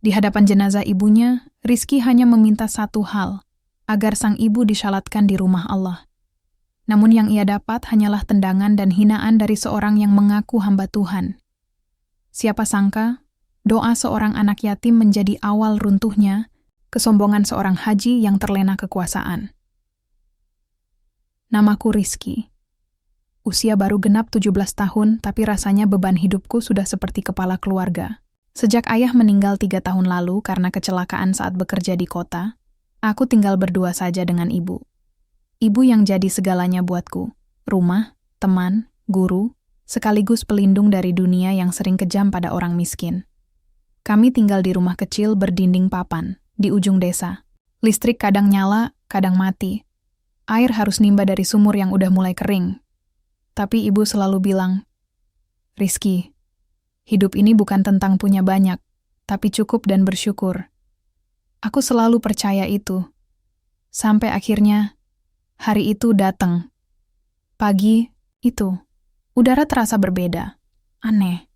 Di hadapan jenazah ibunya, Rizky hanya meminta satu hal, agar sang ibu disalatkan di rumah Allah. Namun yang ia dapat hanyalah tendangan dan hinaan dari seorang yang mengaku hamba Tuhan. Siapa sangka, doa seorang anak yatim menjadi awal runtuhnya kesombongan seorang haji yang terlena kekuasaan. Namaku Rizky. Usia baru genap 17 tahun, tapi rasanya beban hidupku sudah seperti kepala keluarga. Sejak ayah meninggal 3 tahun lalu karena kecelakaan saat bekerja di kota, aku tinggal berdua saja dengan ibu. Ibu yang jadi segalanya buatku, rumah, teman, guru, sekaligus pelindung dari dunia yang sering kejam pada orang miskin. Kami tinggal di rumah kecil berdinding papan, di ujung desa. Listrik kadang nyala, kadang mati. Air harus nimba dari sumur yang udah mulai kering. Tapi ibu selalu bilang, "Rizky, hidup ini bukan tentang punya banyak, tapi cukup dan bersyukur." Aku selalu percaya itu. Sampai akhirnya, hari itu datang. Pagi itu, udara terasa berbeda. Aneh,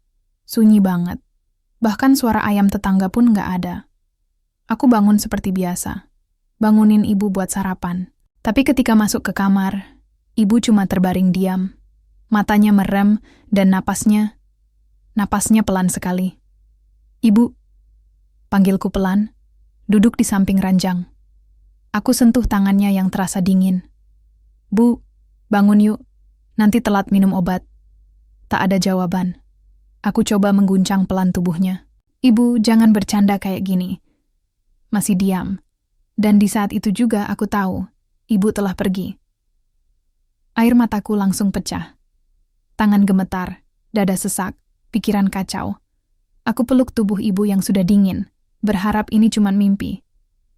sunyi banget. Bahkan suara ayam tetangga pun nggak ada. Aku bangun seperti biasa. Bangunin ibu buat sarapan. Tapi ketika masuk ke kamar, ibu cuma terbaring diam. Matanya merem dan napasnya pelan sekali. "Ibu," panggilku pelan, duduk di samping ranjang. Aku sentuh tangannya yang terasa dingin. "Bu, bangun yuk, nanti telat minum obat." Tak ada jawaban. Aku coba mengguncang pelan tubuhnya. "Ibu, jangan bercanda kayak gini." Masih diam. Dan di saat itu juga aku tahu, ibu telah pergi. Air mataku langsung pecah. Tangan gemetar, dada sesak, pikiran kacau. Aku peluk tubuh ibu yang sudah dingin, berharap ini cuma mimpi.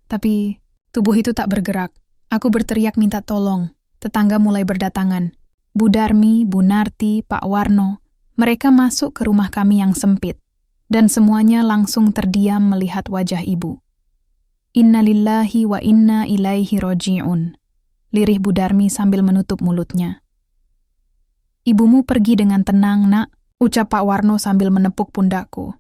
Tapi tubuh itu tak bergerak. Aku berteriak minta tolong. Tetangga mulai berdatangan. Bu Darmi, Bu Narti, Pak Warno. Mereka masuk ke rumah kami yang sempit. Dan semuanya langsung terdiam melihat wajah ibu. "Inna lillahi wa inna ilaihi roji'un," lirih Bu Darmi sambil menutup mulutnya. "Ibumu pergi dengan tenang, Nak," ucap Pak Warno sambil menepuk pundakku.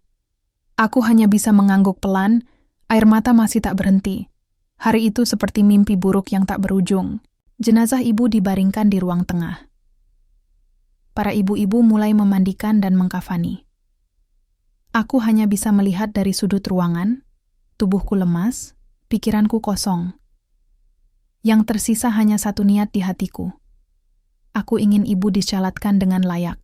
Aku hanya bisa mengangguk pelan, air mata masih tak berhenti. Hari itu seperti mimpi buruk yang tak berujung. Jenazah ibu dibaringkan di ruang tengah. Para ibu-ibu mulai memandikan dan mengkafani. Aku hanya bisa melihat dari sudut ruangan, tubuhku lemas, pikiranku kosong. Yang tersisa hanya satu niat di hatiku. Aku ingin ibu disalatkan dengan layak.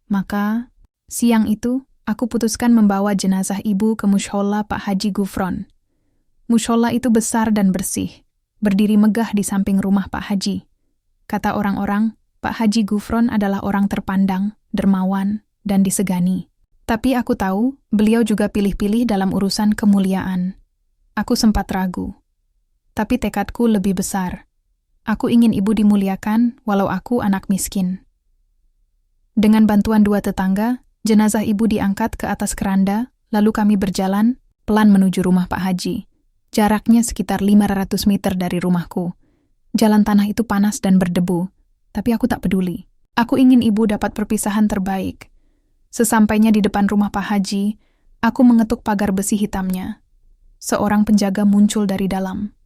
Maka, siang itu, aku putuskan membawa jenazah ibu ke mushola Pak Haji Gufron. Mushola itu besar dan bersih, berdiri megah di samping rumah Pak Haji. Kata orang-orang, Pak Haji Gufron adalah orang terpandang, dermawan, dan disegani. Tapi aku tahu, beliau juga pilih-pilih dalam urusan kemuliaan. Aku sempat ragu. Tapi tekadku lebih besar. Aku ingin ibu dimuliakan, walau aku anak miskin. Dengan bantuan 2 tetangga, jenazah ibu diangkat ke atas keranda, lalu kami berjalan, pelan menuju rumah Pak Haji. Jaraknya sekitar 500 meter dari rumahku. Jalan tanah itu panas dan berdebu, tapi aku tak peduli. Aku ingin ibu dapat perpisahan terbaik. Sesampainya di depan rumah Pak Haji, aku mengetuk pagar besi hitamnya. Seorang penjaga muncul dari dalam.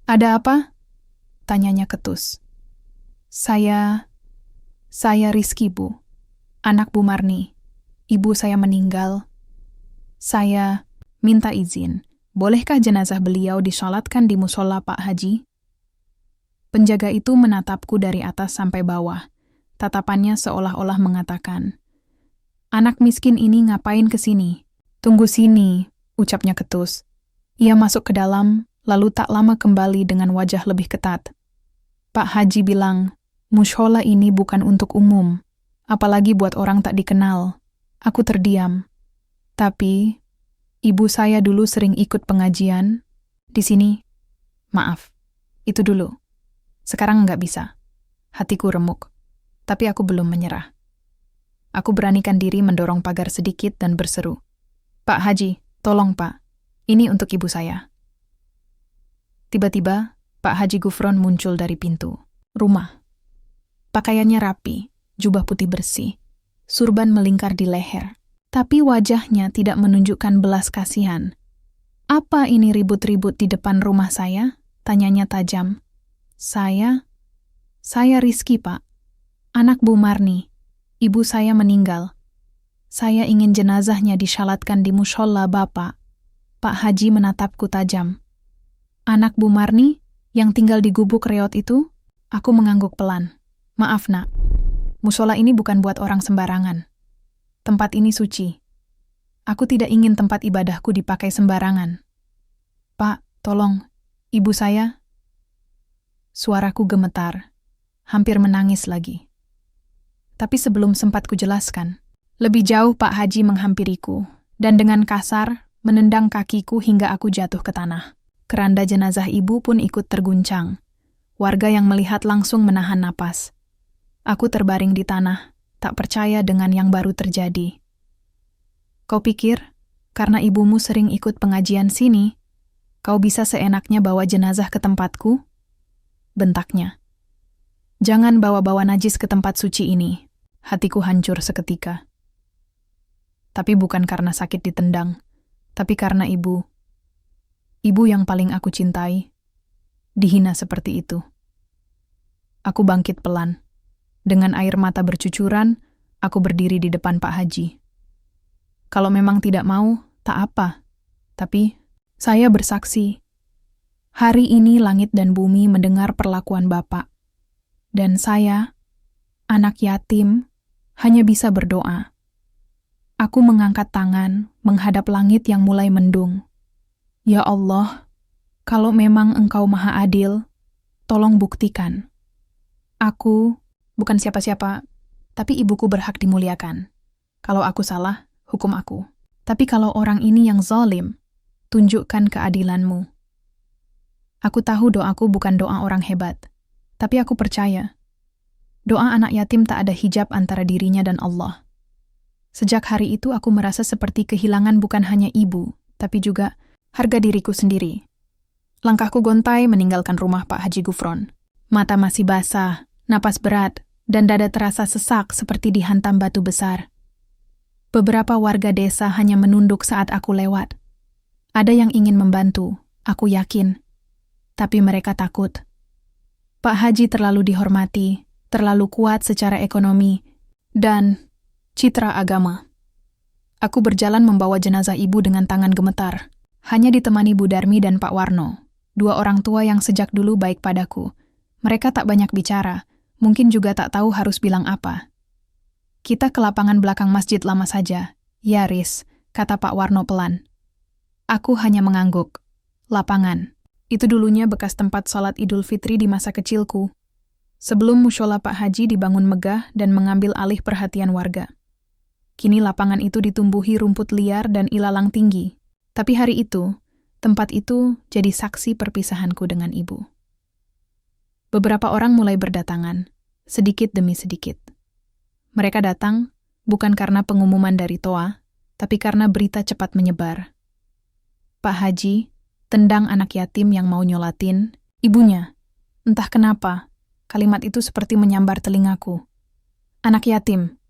"Ada apa?" tanyanya ketus. Saya Rizky, Bu. Anak Bu Marni. Ibu saya meninggal. Saya minta izin. Bolehkah jenazah beliau disolatkan di musola Pak Haji? Penjaga itu menatapku dari atas sampai bawah. Tatapannya seolah-olah mengatakan, "Anak miskin ini ngapain ke sini?" "Tunggu sini," ucapnya ketus. Ia masuk ke dalam, lalu tak lama kembali dengan wajah lebih ketat. "Pak Haji bilang, mushola ini bukan untuk umum, apalagi buat orang tak dikenal." Aku terdiam. "Tapi, ibu saya dulu sering ikut pengajian di sini." "Maaf, itu dulu. Sekarang nggak bisa." Hatiku remuk, tapi aku belum menyerah. Aku beranikan diri mendorong pagar sedikit dan berseru, "Pak Haji, tolong Pak. Ini untuk ibu saya." Tiba-tiba, Pak Haji Gufron muncul dari pintu rumah. Pakaiannya rapi, jubah putih bersih, surban melingkar di leher. Tapi wajahnya tidak menunjukkan belas kasihan. "Apa ini ribut-ribut di depan rumah saya?" tanyanya tajam. Saya Rizky, Pak. Anak Bu Marni. Ibu saya meninggal. Saya ingin jenazahnya disyalatkan di musholla Bapak. Pak Haji menatapku tajam. "Anak Bu Marni yang tinggal di gubuk reot itu?" Aku mengangguk pelan. "Maaf, Nak. Mushola ini bukan buat orang sembarangan. Tempat ini suci. Aku tidak ingin tempat ibadahku dipakai sembarangan. Pak, tolong, ibu saya..." Suaraku gemetar, hampir menangis lagi. Tapi sebelum sempat kujelaskan, lebih jauh Pak Haji menghampiriku, dan dengan kasar menendang kakiku hingga aku jatuh ke tanah. Keranda jenazah ibu pun ikut terguncang. Warga yang melihat langsung menahan napas. Aku terbaring di tanah, tak percaya dengan yang baru terjadi. "Kau pikir, karena ibumu sering ikut pengajian sini, kau bisa seenaknya bawa jenazah ke tempatku?" bentaknya. "Jangan bawa-bawa najis ke tempat suci ini." Hatiku hancur seketika. Tapi bukan karena sakit ditendang, tapi karena ibu yang paling aku cintai, dihina seperti itu. Aku bangkit pelan. Dengan air mata bercucuran, aku berdiri di depan Pak Haji. Kalau memang tidak mau, tak apa. Tapi saya bersaksi, hari ini langit dan bumi mendengar perlakuan Bapak. Dan saya, anak yatim, hanya bisa berdoa. Aku mengangkat tangan menghadap langit yang mulai mendung. "Ya Allah, kalau memang Engkau Maha Adil, tolong buktikan. Aku bukan siapa-siapa, tapi ibuku berhak dimuliakan. Kalau aku salah, hukum aku. Tapi kalau orang ini yang zalim, tunjukkan keadilan-Mu." Aku tahu doaku bukan doa orang hebat, tapi aku percaya. Doa anak yatim tak ada hijab antara dirinya dan Allah. Sejak hari itu aku merasa seperti kehilangan bukan hanya ibu, tapi juga harga diriku sendiri. Langkahku gontai meninggalkan rumah Pak Haji Gufron. Mata masih basah, napas berat, dan dada terasa sesak seperti dihantam batu besar. Beberapa warga desa hanya menunduk saat aku lewat. Ada yang ingin membantu, aku yakin. Tapi mereka takut. Pak Haji terlalu dihormati, terlalu kuat secara ekonomi, dan citra agama. Aku berjalan membawa jenazah ibu dengan tangan gemetar, hanya ditemani Bu Darmi dan Pak Warno, dua orang tua yang sejak dulu baik padaku. Mereka tak banyak bicara, mungkin juga tak tahu harus bilang apa. "Kita ke lapangan belakang masjid lama saja." "Ya, Riz," kata Pak Warno pelan. Aku hanya mengangguk. Lapangan. Itu dulunya bekas tempat salat Idul Fitri di masa kecilku. Sebelum mushola Pak Haji dibangun megah dan mengambil alih perhatian warga. Kini lapangan itu ditumbuhi rumput liar dan ilalang tinggi. Tapi hari itu, tempat itu jadi saksi perpisahanku dengan ibu. Beberapa orang mulai berdatangan, sedikit demi sedikit. Mereka datang bukan karena pengumuman dari Toa, tapi karena berita cepat menyebar. "Pak Haji, tendang anak yatim yang mau nyolatin ibunya." Entah kenapa, kalimat itu seperti menyambar telingaku. Anak yatim.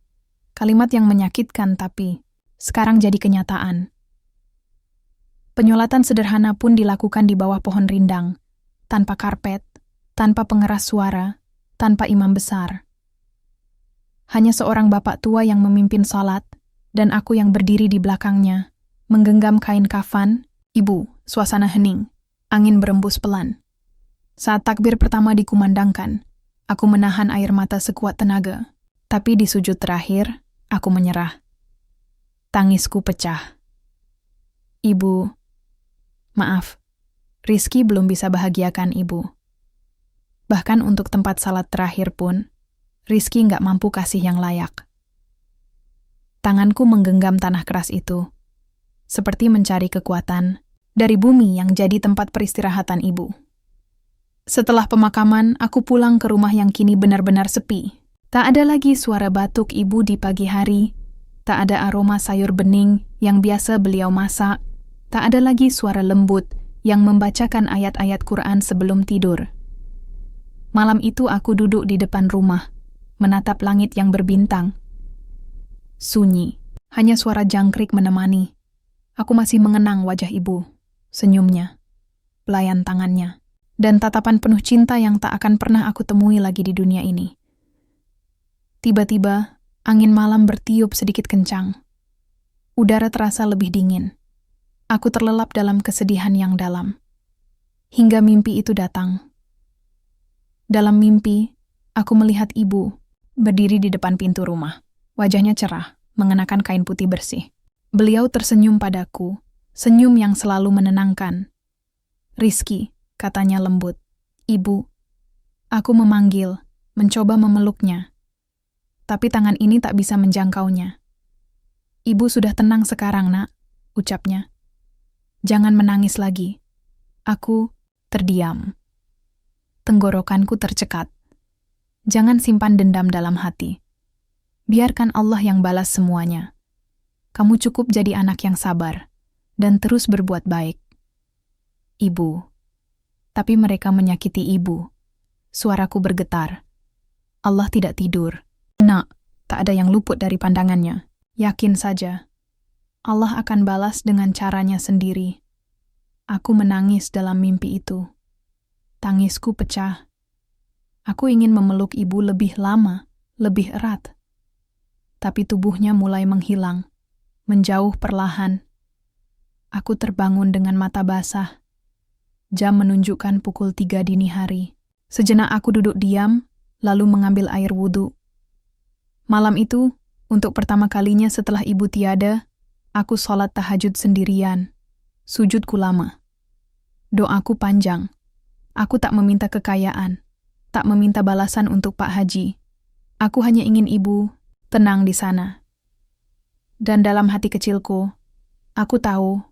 Kalimat yang menyakitkan tapi sekarang jadi kenyataan. Penyolatan sederhana pun dilakukan di bawah pohon rindang, tanpa karpet, tanpa pengeras suara, tanpa imam besar. Hanya seorang bapak tua yang memimpin salat, dan aku yang berdiri di belakangnya, menggenggam kain kafan. "Ibu," suasana hening, angin berembus pelan. Saat takbir pertama dikumandangkan, aku menahan air mata sekuat tenaga. Tapi di sujud terakhir, aku menyerah. Tangisku pecah. "Ibu, maaf, Rizky belum bisa bahagiakan ibu. Bahkan untuk tempat salat terakhir pun, Rizky nggak mampu kasih yang layak." Tanganku menggenggam tanah keras itu, seperti mencari kekuatan dari bumi yang jadi tempat peristirahatan ibu. Setelah pemakaman, aku pulang ke rumah yang kini benar-benar sepi. Tak ada lagi suara batuk ibu di pagi hari, tak ada aroma sayur bening yang biasa beliau masak, tak ada lagi suara lembut yang membacakan ayat-ayat Quran sebelum tidur. Malam itu aku duduk di depan rumah, menatap langit yang berbintang. Sunyi, Hanya suara jangkrik menemani. Aku masih mengenang wajah ibu, senyumnya, belayan tangannya, dan tatapan penuh cinta yang tak akan pernah aku temui lagi di dunia ini. Tiba-tiba, angin malam bertiup sedikit kencang. Udara terasa lebih dingin. Aku terlelap dalam kesedihan yang dalam. Hingga mimpi itu datang. Dalam mimpi, aku melihat ibu berdiri di depan pintu rumah. Wajahnya cerah, mengenakan kain putih bersih. Beliau tersenyum padaku, senyum yang selalu menenangkan. "Rizky," katanya lembut. "Ibu." Aku memanggil, mencoba memeluknya. Tapi tangan ini tak bisa menjangkaunya. "Ibu sudah tenang sekarang, Nak," ucapnya. "Jangan menangis lagi." Aku terdiam. Tenggorokanku tercekat. Jangan simpan dendam dalam hati. Biarkan Allah yang balas semuanya. Kamu cukup jadi anak yang sabar dan terus berbuat baik. Ibu. Tapi mereka menyakiti ibu. Suaraku bergetar. Allah tidak tidur. Nak, tak ada yang luput dari pandangannya. Yakin saja. Allah akan balas dengan caranya sendiri. Aku menangis dalam mimpi itu. Tangisku pecah. Aku ingin memeluk ibu lebih lama, lebih erat. Tapi tubuhnya mulai menghilang, menjauh perlahan. Aku terbangun dengan mata basah. Jam menunjukkan pukul 3 dini hari. Sejenak aku duduk diam, lalu mengambil air wudhu. Malam itu, untuk pertama kalinya setelah ibu tiada, aku sholat tahajud sendirian. Sujudku lama. Doaku panjang. Aku tak meminta kekayaan, tak meminta balasan untuk Pak Haji. Aku hanya ingin ibu tenang di sana. Dan dalam hati kecilku, aku tahu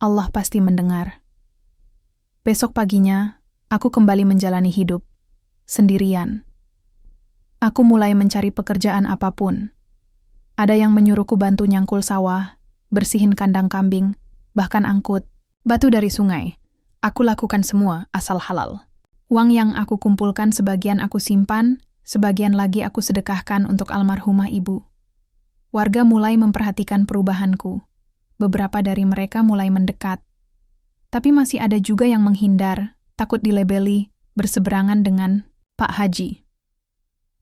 Allah pasti mendengar. Besok paginya, aku kembali menjalani hidup, sendirian. Aku mulai mencari pekerjaan apapun. Ada yang menyuruhku bantu nyangkul sawah, bersihin kandang kambing, bahkan angkut batu dari sungai. Aku lakukan semua asal halal. Uang yang aku kumpulkan sebagian aku simpan, sebagian lagi aku sedekahkan untuk almarhumah ibu. Warga mulai memperhatikan perubahanku. Beberapa dari mereka mulai mendekat. Tapi masih ada juga yang menghindar, takut dilebeli, berseberangan dengan Pak Haji.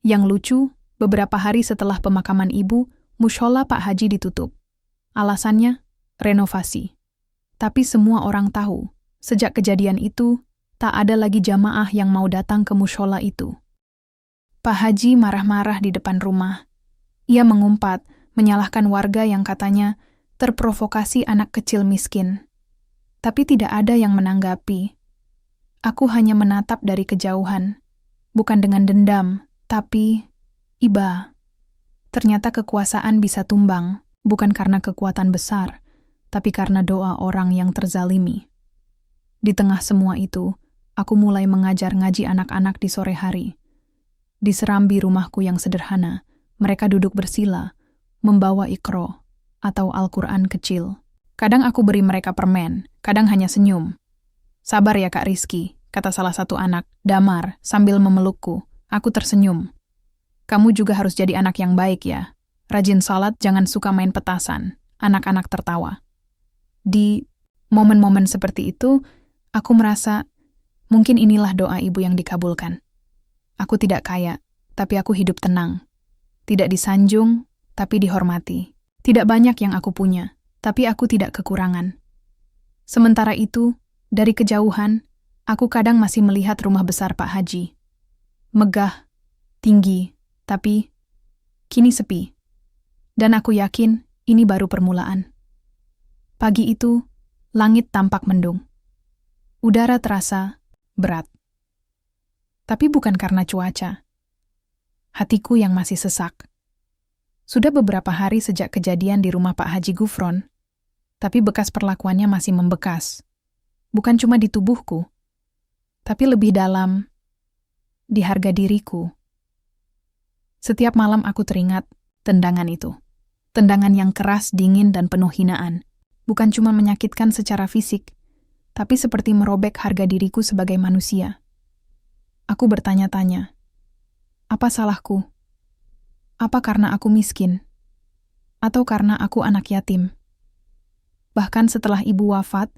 Yang lucu, beberapa hari setelah pemakaman ibu, mushola Pak Haji ditutup. Alasannya, renovasi. Tapi semua orang tahu, sejak kejadian itu, tak ada lagi jamaah yang mau datang ke mushola itu. Pak Haji marah-marah di depan rumah. Ia mengumpat, menyalahkan warga yang katanya terprovokasi anak kecil miskin. Tapi tidak ada yang menanggapi. Aku hanya menatap dari kejauhan. Bukan dengan dendam, tapi iba. Ternyata kekuasaan bisa tumbang, bukan karena kekuatan besar, tapi karena doa orang yang terzalimi. Di tengah semua itu, aku mulai mengajar ngaji anak-anak di sore hari. Di serambi rumahku yang sederhana, mereka duduk bersila, membawa Iqra atau Al-Quran kecil. Kadang aku beri mereka permen, kadang hanya senyum. "Sabar ya Kak Rizky," kata salah satu anak, Damar, sambil memelukku. Aku tersenyum. "Kamu juga harus jadi anak yang baik ya. Rajin salat, jangan suka main petasan." Anak-anak tertawa. Di momen-momen seperti itu, aku merasa mungkin inilah doa ibu yang dikabulkan. Aku tidak kaya, tapi aku hidup tenang. Tidak disanjung, tapi dihormati. Tidak banyak yang aku punya, tapi aku tidak kekurangan. Sementara itu, dari kejauhan, aku kadang masih melihat rumah besar Pak Haji. Megah, tinggi, tapi kini sepi. Dan aku yakin ini baru permulaan. Pagi itu, langit tampak mendung. Udara terasa berat. Tapi bukan karena cuaca. Hatiku yang masih sesak. Sudah beberapa hari sejak kejadian di rumah Pak Haji Gufron, tapi bekas perlakuannya masih membekas. Bukan cuma di tubuhku, tapi lebih dalam, di harga diriku. Setiap malam aku teringat tendangan itu. Tendangan yang keras, dingin, dan penuh hinaan. Bukan cuma menyakitkan secara fisik, tapi seperti merobek harga diriku sebagai manusia. Aku bertanya-tanya, apa salahku? Apa karena aku miskin? Atau karena aku anak yatim? Bahkan setelah ibu wafat,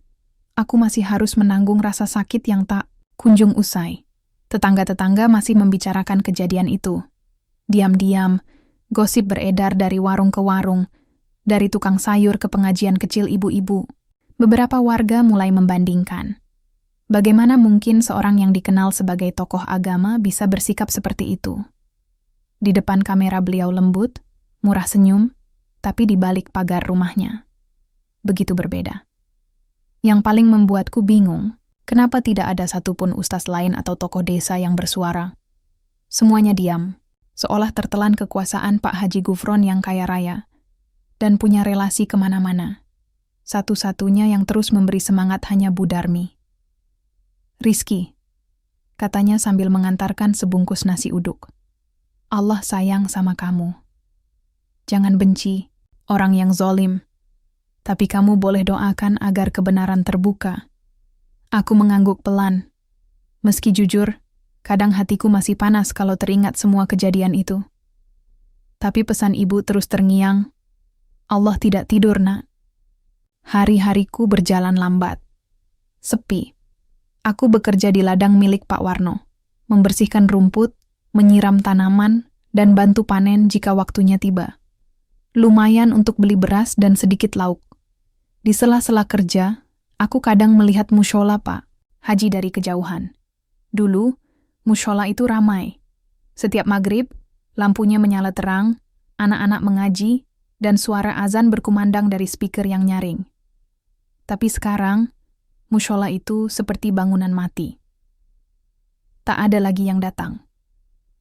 aku masih harus menanggung rasa sakit yang tak kunjung usai. Tetangga-tetangga masih membicarakan kejadian itu. Diam-diam, gosip beredar dari warung ke warung, dari tukang sayur ke pengajian kecil ibu-ibu. Beberapa warga mulai membandingkan. Bagaimana mungkin seorang yang dikenal sebagai tokoh agama bisa bersikap seperti itu? Di depan kamera beliau lembut, murah senyum, tapi di balik pagar rumahnya begitu berbeda. Yang paling membuatku bingung, kenapa tidak ada satupun ustaz lain atau tokoh desa yang bersuara? Semuanya diam, seolah tertelan kekuasaan Pak Haji Gufron yang kaya raya dan punya relasi kemana-mana. Satu-satunya yang terus memberi semangat hanya Bu Darmi. "Rizky," katanya sambil mengantarkan sebungkus nasi uduk. "Allah sayang sama kamu. Jangan benci orang yang zolim, tapi kamu boleh doakan agar kebenaran terbuka." Aku mengangguk pelan. Meski jujur, kadang hatiku masih panas kalau teringat semua kejadian itu. Tapi pesan ibu terus terngiang, "Allah tidak tidur, nak." Hari-hariku berjalan lambat. Sepi. Aku bekerja di ladang milik Pak Warno, membersihkan rumput, menyiram tanaman, dan bantu panen jika waktunya tiba. Lumayan untuk beli beras dan sedikit lauk. Di sela-sela kerja, aku kadang melihat mushola Pak Haji dari kejauhan. Dulu, mushola itu ramai. Setiap maghrib, lampunya menyala terang, anak-anak mengaji, dan suara azan berkumandang dari speaker yang nyaring. Tapi sekarang, mushola itu seperti bangunan mati. Tak ada lagi yang datang.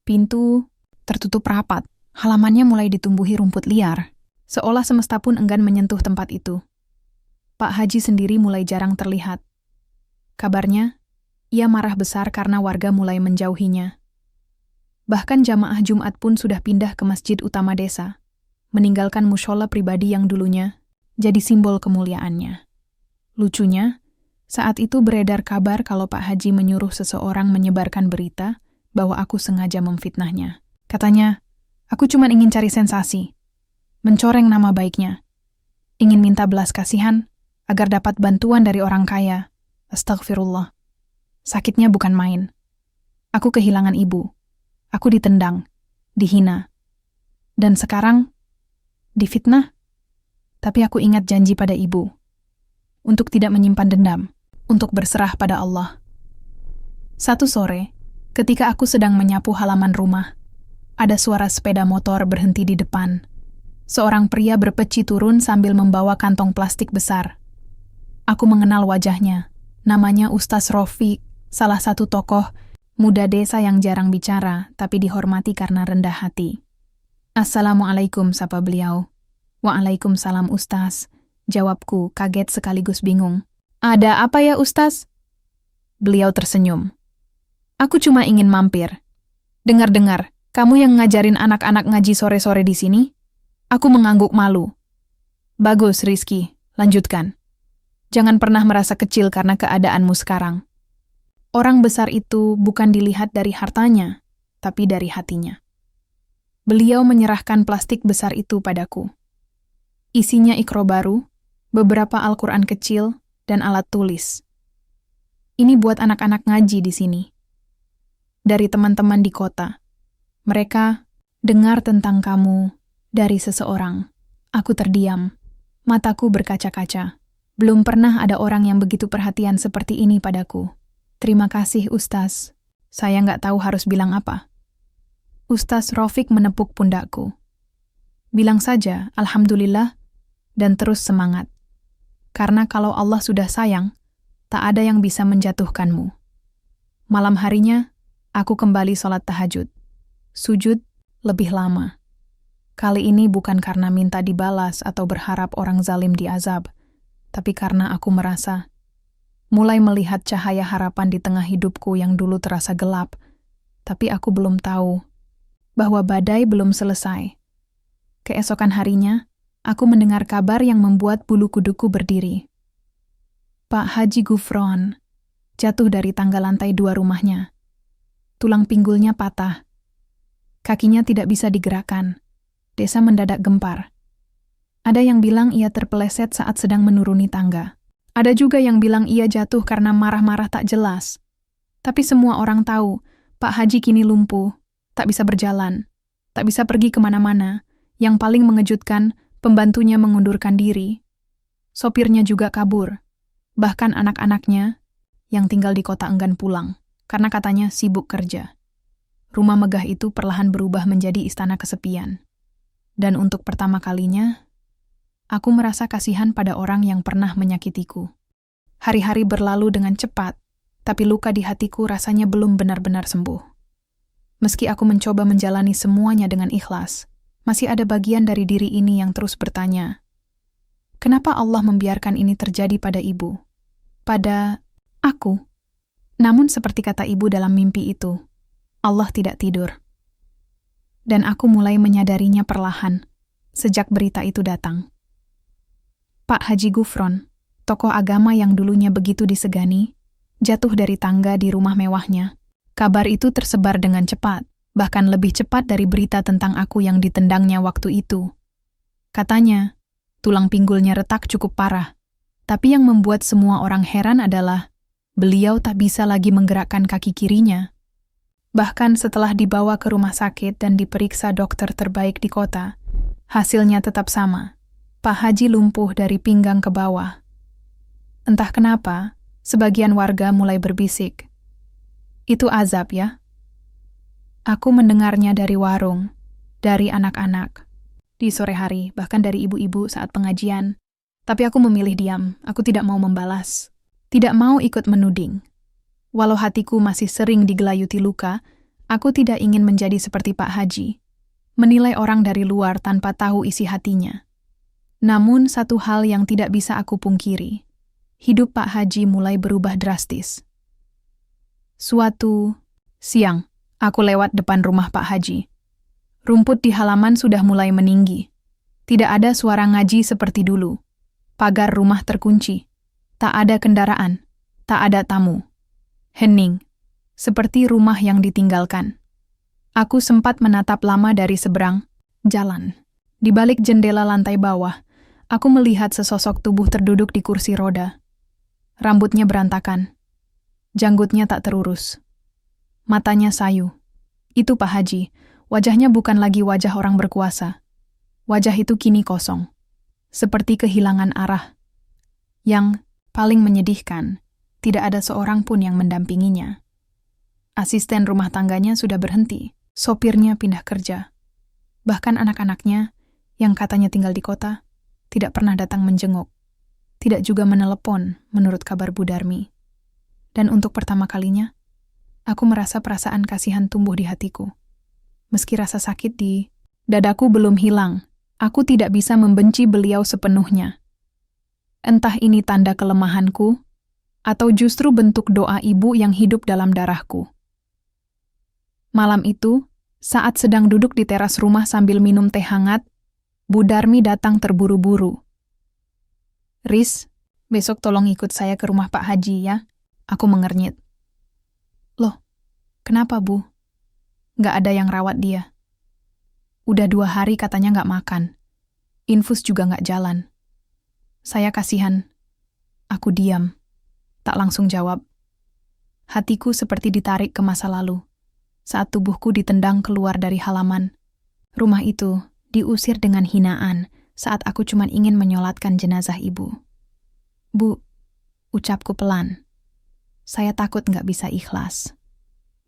Pintu tertutup rapat, halamannya mulai ditumbuhi rumput liar, seolah semesta pun enggan menyentuh tempat itu. Pak Haji sendiri mulai jarang terlihat. Kabarnya, ia marah besar karena warga mulai menjauhinya. Bahkan jamaah Jumat pun sudah pindah ke masjid utama desa, meninggalkan mushola pribadi yang dulunya jadi simbol kemuliaannya. Lucunya, saat itu beredar kabar kalau Pak Haji menyuruh seseorang menyebarkan berita bahwa aku sengaja memfitnahnya. Katanya, aku cuma ingin cari sensasi, mencoreng nama baiknya, ingin minta belas kasihan agar dapat bantuan dari orang kaya. Astagfirullah. Sakitnya bukan main. Aku kehilangan ibu. Aku ditendang, dihina. Dan sekarang, difitnah. Tapi aku ingat janji pada ibu. Untuk tidak menyimpan dendam. Untuk berserah pada Allah. Satu sore, ketika aku sedang menyapu halaman rumah, ada suara sepeda motor berhenti di depan. Seorang pria berpeci turun sambil membawa kantong plastik besar. Aku mengenal wajahnya. Namanya Ustaz Rofiq, salah satu tokoh muda desa yang jarang bicara, tapi dihormati karena rendah hati. "Assalamualaikum," sapa beliau. "Waalaikumsalam, Ustaz," jawabku, kaget sekaligus bingung. "Ada apa ya, Ustaz?" Beliau tersenyum. "Aku cuma ingin mampir. Dengar-dengar, kamu yang ngajarin anak-anak ngaji sore-sore di sini?" Aku mengangguk malu. "Bagus, Rizky, lanjutkan. Jangan pernah merasa kecil karena keadaanmu sekarang. Orang besar itu bukan dilihat dari hartanya, tapi dari hatinya." Beliau menyerahkan plastik besar itu padaku. Isinya ikro baru, beberapa Al-Quran kecil, dan alat tulis. "Ini buat anak-anak ngaji di sini. Dari teman-teman di kota. Mereka dengar tentang kamu dari seseorang." Aku terdiam. Mataku berkaca-kaca. Belum pernah ada orang yang begitu perhatian seperti ini padaku. "Terima kasih, Ustaz. Saya nggak tahu harus bilang apa." Ustaz Rofiq menepuk pundakku. "Bilang saja, Alhamdulillah, dan terus semangat. Karena kalau Allah sudah sayang, tak ada yang bisa menjatuhkanmu." Malam harinya, aku kembali sholat tahajud. Sujud lebih lama. Kali ini bukan karena minta dibalas atau berharap orang zalim diazab, tapi karena aku merasa mulai melihat cahaya harapan di tengah hidupku yang dulu terasa gelap, tapi aku belum tahu bahwa badai belum selesai. Keesokan harinya, aku mendengar kabar yang membuat bulu kuduku berdiri. Pak Haji Gufron jatuh dari tangga lantai 2 rumahnya. Tulang pinggulnya patah. Kakinya tidak bisa digerakkan. Desa mendadak gempar. Ada yang bilang ia terpeleset saat sedang menuruni tangga. Ada juga yang bilang ia jatuh karena marah-marah tak jelas. Tapi semua orang tahu, Pak Haji kini lumpuh, tak bisa berjalan, tak bisa pergi kemana-mana. Yang paling mengejutkan, pembantunya mengundurkan diri. Sopirnya juga kabur. Bahkan anak-anaknya yang tinggal di kota enggan pulang, karena katanya sibuk kerja. Rumah megah itu perlahan berubah menjadi istana kesepian. Dan untuk pertama kalinya, aku merasa kasihan pada orang yang pernah menyakitiku. Hari-hari berlalu dengan cepat, tapi luka di hatiku rasanya belum benar-benar sembuh. Meski aku mencoba menjalani semuanya dengan ikhlas, masih ada bagian dari diri ini yang terus bertanya, kenapa Allah membiarkan ini terjadi pada ibu? Pada aku? Namun seperti kata ibu dalam mimpi itu, Allah tidak tidur. Dan aku mulai menyadarinya perlahan, sejak berita itu datang. Pak Haji Gufron, tokoh agama yang dulunya begitu disegani, jatuh dari tangga di rumah mewahnya. Kabar itu tersebar dengan cepat, bahkan lebih cepat dari berita tentang aku yang ditendangnya waktu itu. Katanya, tulang pinggulnya retak cukup parah, tapi yang membuat semua orang heran adalah beliau tak bisa lagi menggerakkan kaki kirinya. Bahkan setelah dibawa ke rumah sakit dan diperiksa dokter terbaik di kota, hasilnya tetap sama. Pak Haji lumpuh dari pinggang ke bawah. Entah kenapa, sebagian warga mulai berbisik. Itu azab ya? Aku mendengarnya dari warung, dari anak-anak, di sore hari, bahkan dari ibu-ibu saat pengajian. Tapi aku memilih diam, aku tidak mau membalas. Tidak mau ikut menuding. Walau hatiku masih sering digelayuti luka, aku tidak ingin menjadi seperti Pak Haji, menilai orang dari luar tanpa tahu isi hatinya. Namun satu hal yang tidak bisa aku pungkiri, hidup Pak Haji mulai berubah drastis. Suatu siang, aku lewat depan rumah Pak Haji. Rumput di halaman sudah mulai meninggi. Tidak ada suara ngaji seperti dulu. Pagar rumah terkunci. Tak ada kendaraan. Tak ada tamu. Hening, seperti rumah yang ditinggalkan. Aku sempat menatap lama dari seberang jalan. Di balik jendela lantai bawah, aku melihat sesosok tubuh terduduk di kursi roda. Rambutnya berantakan. Janggutnya tak terurus. Matanya sayu. Itu Pak Haji. Wajahnya bukan lagi wajah orang berkuasa. Wajah itu kini kosong. Seperti kehilangan arah. Yang paling menyedihkan, tidak ada seorang pun yang mendampinginya. Asisten rumah tangganya sudah berhenti. Sopirnya pindah kerja. Bahkan anak-anaknya, yang katanya tinggal di kota, tidak pernah datang menjenguk. Tidak juga menelepon, menurut kabar Bu Darmi. Dan untuk pertama kalinya, aku merasa perasaan kasihan tumbuh di hatiku. Meski rasa sakit di dadaku belum hilang, aku tidak bisa membenci beliau sepenuhnya. Entah ini tanda kelemahanku, atau justru bentuk doa ibu yang hidup dalam darahku. Malam itu, saat sedang duduk di teras rumah sambil minum teh hangat, Bu Darmi datang terburu-buru. "Riz, besok tolong ikut saya ke rumah Pak Haji ya." Aku mengernyit. "Loh, kenapa Bu? Nggak ada yang rawat dia. Udah 2 hari katanya nggak makan. Infus juga nggak jalan." Saya kasihan. Aku diam. Tak langsung jawab. Hatiku seperti ditarik ke masa lalu. Saat tubuhku ditendang keluar dari halaman. Rumah itu diusir dengan hinaan saat aku cuma ingin menyolatkan jenazah ibu. "Bu," ucapku pelan. Saya takut nggak bisa ikhlas.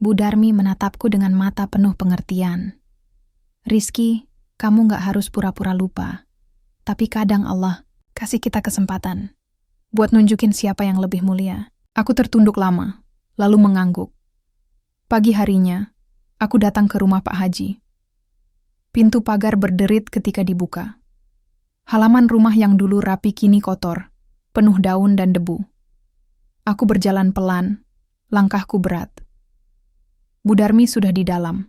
Bu Darmi menatapku dengan mata penuh pengertian. "Rizky, kamu nggak harus pura-pura lupa. Tapi kadang Allah kasih kita kesempatan buat nunjukin siapa yang lebih mulia." Aku tertunduk lama, lalu mengangguk. Pagi harinya, aku datang ke rumah Pak Haji. Pintu pagar berderit ketika dibuka. Halaman rumah yang dulu rapi kini kotor, penuh daun dan debu. Aku berjalan pelan, langkahku berat. Bu Darmi sudah di dalam.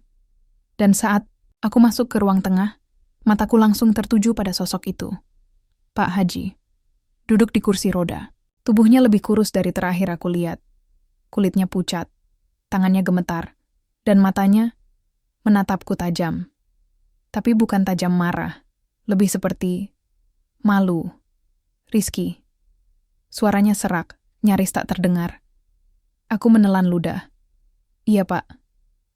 Dan saat aku masuk ke ruang tengah, mataku langsung tertuju pada sosok itu. Pak Haji, duduk di kursi roda. Tubuhnya lebih kurus dari terakhir aku lihat. Kulitnya pucat, tangannya gemetar, dan matanya menatapku tajam. Tapi bukan tajam marah, lebih seperti Malu. Rizky. Suaranya serak, nyaris tak terdengar. Aku menelan ludah. Iya, Pak.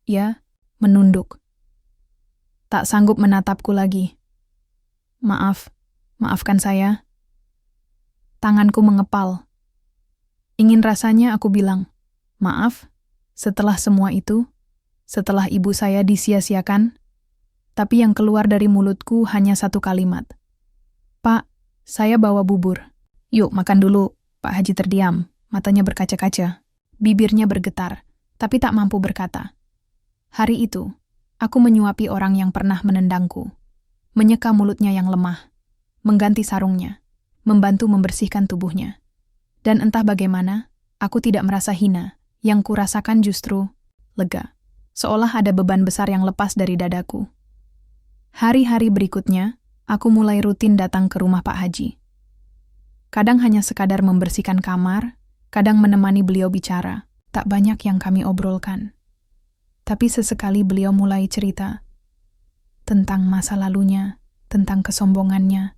Ya, menunduk. Tak sanggup menatapku lagi. Maaf, maafkan saya. Tanganku mengepal. Ingin rasanya aku bilang, maaf, setelah semua itu, setelah ibu saya disia-siakan, tapi yang keluar dari mulutku hanya satu kalimat. Pak, saya bawa bubur. Yuk, makan dulu. Pak Haji terdiam, matanya berkaca-kaca. Bibirnya bergetar, tapi tak mampu berkata. Hari itu, aku menyuapi orang yang pernah menendangku, menyeka mulutnya yang lemah, mengganti sarungnya, membantu membersihkan tubuhnya. Dan entah bagaimana, aku tidak merasa hina, yang kurasakan justru lega. Seolah ada beban besar yang lepas dari dadaku. Hari-hari berikutnya, aku mulai rutin datang ke rumah Pak Haji. Kadang hanya sekadar membersihkan kamar, kadang menemani beliau bicara. Tak banyak yang kami obrolkan. Tapi sesekali beliau mulai cerita tentang masa lalunya, tentang kesombongannya,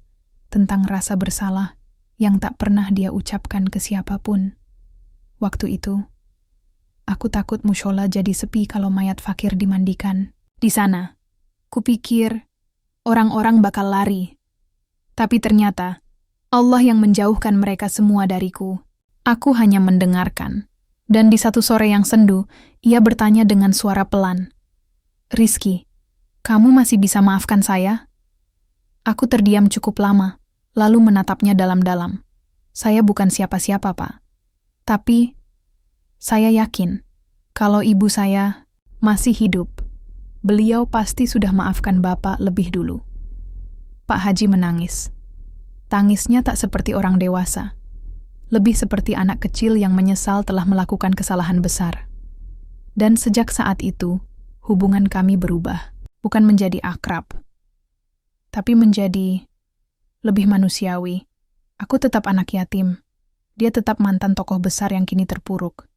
tentang rasa bersalah yang tak pernah dia ucapkan ke siapapun. Waktu itu, aku takut mushola jadi sepi kalau mayat fakir dimandikan. Di sana, kupikir orang-orang bakal lari. Tapi ternyata, Allah yang menjauhkan mereka semua dariku. Aku hanya mendengarkan. Dan di satu sore yang sendu, ia bertanya dengan suara pelan. Rizky, kamu masih bisa maafkan saya? Aku terdiam cukup lama, lalu menatapnya dalam-dalam. Saya bukan siapa-siapa, Pak. Tapi, saya yakin, kalau ibu saya masih hidup, beliau pasti sudah maafkan Bapak lebih dulu. Pak Haji menangis. Tangisnya tak seperti orang dewasa. Lebih seperti anak kecil yang menyesal telah melakukan kesalahan besar. Dan sejak saat itu, hubungan kami berubah. Bukan menjadi akrab, tapi menjadi lebih manusiawi. Aku tetap anak yatim. Dia tetap mantan tokoh besar yang kini terpuruk.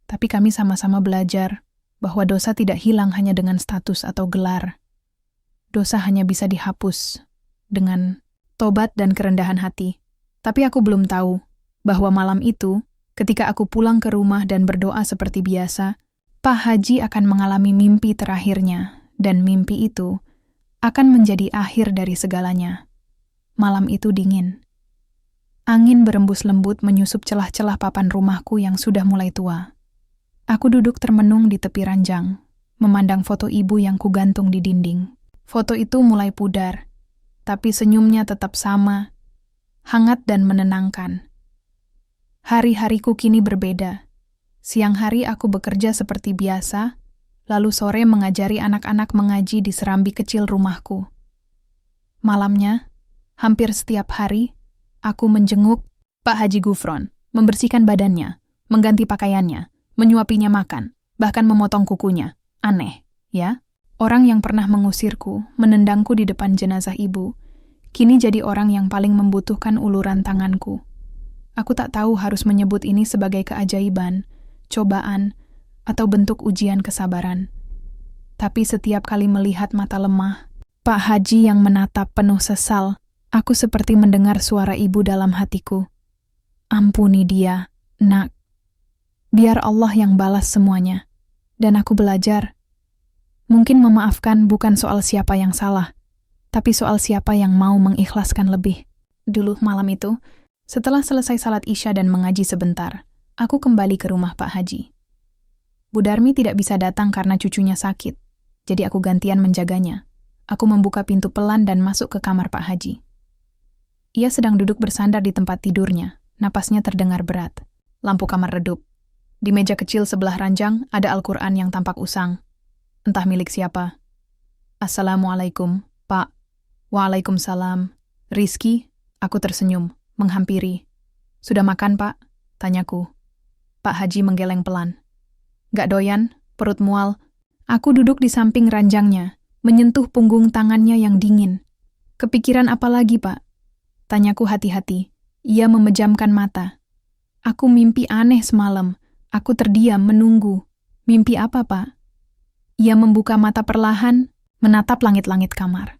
Tapi kami sama-sama belajar bahwa dosa tidak hilang hanya dengan status atau gelar. Dosa hanya bisa dihapus dengan tobat dan kerendahan hati. Tapi aku belum tahu bahwa malam itu, ketika aku pulang ke rumah dan berdoa seperti biasa, Pak Haji akan mengalami mimpi terakhirnya, dan mimpi itu akan menjadi akhir dari segalanya. Malam itu dingin. Angin berembus lembut menyusup celah-celah papan rumahku yang sudah mulai tua. Aku duduk termenung di tepi ranjang, memandang foto ibu yang kugantung di dinding. Foto itu mulai pudar, tapi senyumnya tetap sama, hangat dan menenangkan. Hari-hariku kini berbeda. Siang hari aku bekerja seperti biasa, lalu sore mengajari anak-anak mengaji di serambi kecil rumahku. Malamnya, hampir setiap hari, aku menjenguk Pak Haji Gufron, membersihkan badannya, mengganti pakaiannya, menyuapinya makan, bahkan memotong kukunya. Aneh, ya? Orang yang pernah mengusirku, menendangku di depan jenazah ibu, kini jadi orang yang paling membutuhkan uluran tanganku. Aku tak tahu harus menyebut ini sebagai keajaiban, cobaan, atau bentuk ujian kesabaran. Tapi setiap kali melihat mata lemah, Pak Haji yang menatap penuh sesal, aku seperti mendengar suara ibu dalam hatiku. Ampuni dia, nak. Biar Allah yang balas semuanya. Dan aku belajar. Mungkin memaafkan bukan soal siapa yang salah, tapi soal siapa yang mau mengikhlaskan lebih. Dulu malam itu, setelah selesai salat Isya dan mengaji sebentar, aku kembali ke rumah Pak Haji. Bu Darmi tidak bisa datang karena cucunya sakit, jadi aku gantian menjaganya. Aku membuka pintu pelan dan masuk ke kamar Pak Haji. Ia sedang duduk bersandar di tempat tidurnya, napasnya terdengar berat. Lampu kamar redup. Di meja kecil sebelah ranjang ada Al-Quran yang tampak usang. Entah milik siapa. Assalamualaikum, Pak. Waalaikumsalam. Rizky, aku tersenyum, menghampiri. Sudah makan, Pak? Tanyaku. Pak Haji menggeleng pelan. Gak doyan, perut mual. Aku duduk di samping ranjangnya, menyentuh punggung tangannya yang dingin. Kepikiran apa lagi, Pak? Tanyaku hati-hati. Ia memejamkan mata. Aku mimpi aneh semalam. Aku terdiam menunggu. Mimpi apa, Pak? Ia membuka mata perlahan, menatap langit-langit kamar.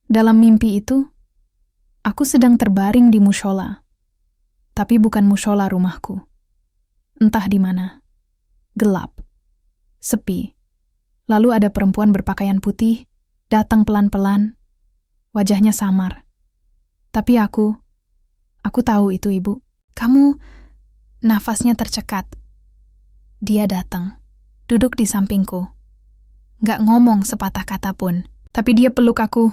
Dalam mimpi itu, Aku sedang terbaring di mushola, tapi bukan mushola rumahku. Entah di mana. Gelap. Sepi. Lalu ada perempuan berpakaian putih, datang pelan-pelan. Wajahnya samar. Tapi aku tahu itu ibu. Kamu, nafasnya tercekat. Dia datang, duduk di sampingku. Gak ngomong sepatah kata pun, tapi dia peluk aku.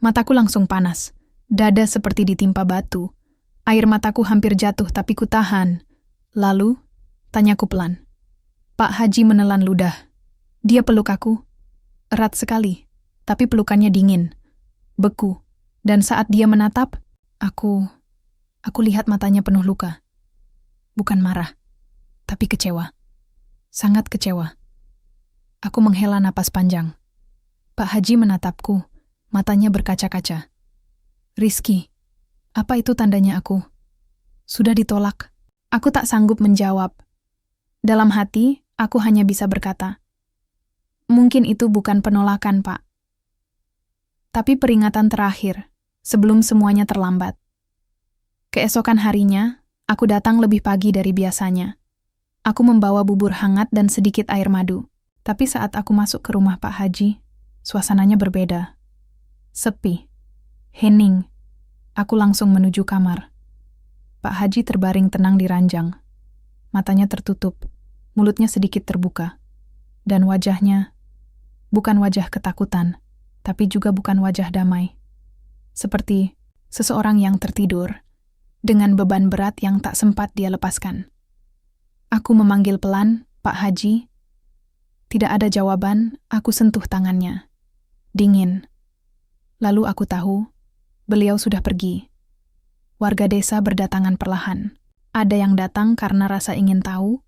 Mataku langsung panas, dada seperti ditimpa batu. Air mataku hampir jatuh tapi ku tahan. Lalu, tanyaku pelan. Pak Haji menelan ludah. Dia peluk aku. Erat sekali, tapi pelukannya dingin, beku. Dan saat dia menatap, aku lihat matanya penuh luka. Bukan marah, tapi kecewa. Sangat kecewa. Aku menghela napas panjang. Pak Haji menatapku, matanya berkaca-kaca. Rizky, apa itu tandanya aku? Sudah ditolak. Aku tak sanggup menjawab. Dalam hati, aku hanya bisa berkata, mungkin itu bukan penolakan, Pak. Tapi peringatan terakhir, sebelum semuanya terlambat. Keesokan harinya, aku datang lebih pagi dari biasanya. Aku membawa bubur hangat dan sedikit air madu. Tapi saat aku masuk ke rumah Pak Haji, suasananya berbeda. Sepi. Hening. Aku langsung menuju kamar. Pak Haji terbaring tenang di ranjang. Matanya tertutup, mulutnya sedikit terbuka. Dan wajahnya, bukan wajah ketakutan, tapi juga bukan wajah damai. Seperti seseorang yang tertidur, dengan beban berat yang tak sempat dia lepaskan. Aku memanggil pelan, Pak Haji. Tidak ada jawaban, aku sentuh tangannya. Dingin. Lalu aku tahu, beliau sudah pergi. Warga desa berdatangan perlahan. Ada yang datang karena rasa ingin tahu.